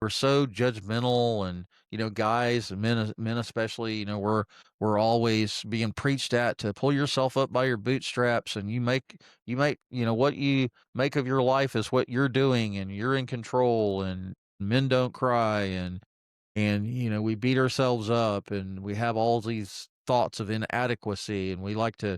we're so judgmental, and guys and men especially, we're always being preached at to pull yourself up by your bootstraps, and you make what you make of your life is what you're doing, and you're in control, and men don't cry, and we beat ourselves up, and we have all these thoughts of inadequacy, and we like to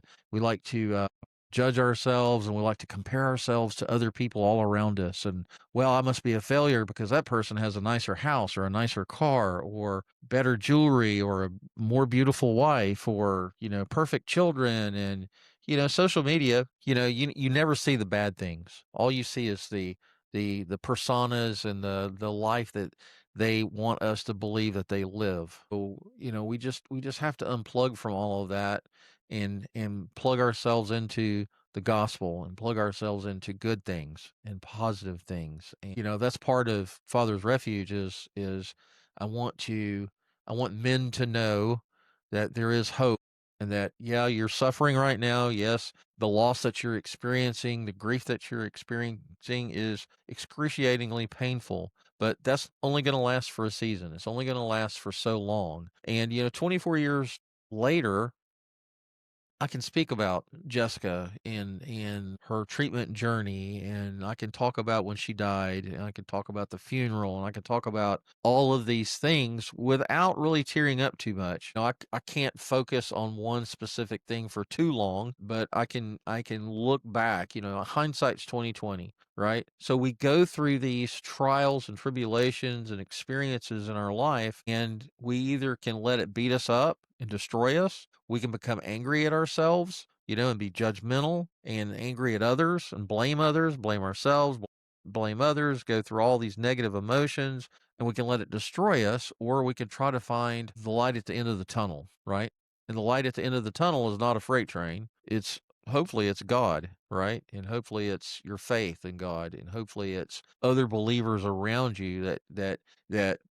judge ourselves, and we like to compare ourselves to other people all around us, and well, I must be a failure because that person has a nicer house or a nicer car or better jewelry or a more beautiful wife or perfect children. And social media, you never see the bad things. All you see is the personas and the life that they want us to believe that they live. So, we just have to unplug from all of that, and plug ourselves into the gospel, and plug ourselves into good things and positive things. And that's part of Father's Refuge is I want to I want men to know that there is hope, and that yeah, you're suffering right now. Yes, the loss that you're experiencing, the grief that you're experiencing is excruciatingly painful, but that's only going to last for a season. It's only going to last for so long. And 24 years later, I can speak about Jessica and her treatment journey, and I can talk about when she died, and I can talk about the funeral, and I can talk about all of these things without really tearing up too much. I can't focus on one specific thing for too long, but I can look back. Hindsight's 2020, right? So we go through these trials and tribulations and experiences in our life, and we either can let it beat us up and destroy us. We can become angry at ourselves, and be judgmental and angry at others and others, blame ourselves, blame others, go through all these negative emotions, and we can let it destroy us, or we can try to find the light at the end of the tunnel, right? And the light at the end of the tunnel is not a freight train. Hopefully it's God, right? And hopefully it's your faith in God, and hopefully it's other believers around you that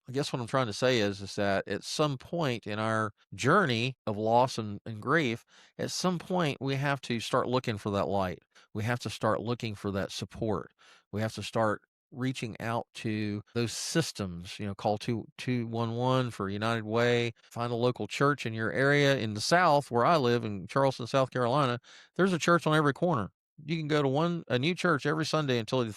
I guess what I'm trying to say is that at some point in our journey of loss and grief, at some point we have to start looking for that light. We have to start looking for that support. We have to start reaching out to those systems, call 211 for United Way, find a local church in your area. In the South, where I live in Charleston, South Carolina, there's a church on every corner. You can go to a new church every Sunday until you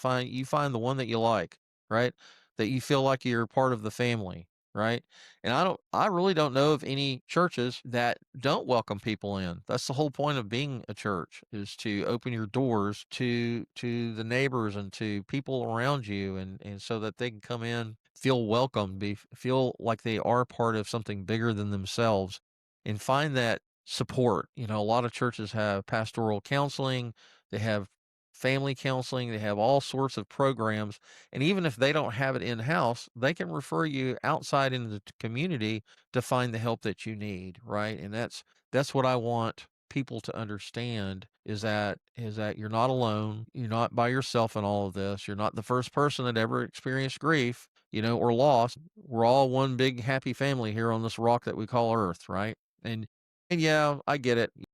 find the one that you like, right? That you feel like you're part of the family, right? And I really don't know of any churches that don't welcome people in. That's the whole point of being a church, is to open your doors to the neighbors and to people around you, and so that they can come in, feel welcome, feel like they are part of something bigger than themselves, and find that support. A lot of churches have pastoral counseling, they have family counseling, they have all sorts of programs. And even if they don't have it in house, they can refer you outside into the community to find the help that you need, right? And that's what I want people to understand, is that you're not alone. You're not by yourself in all of this. You're not the first person that ever experienced grief, or loss. We're all one big happy family here on this rock that we call Earth, right? And yeah, I get it.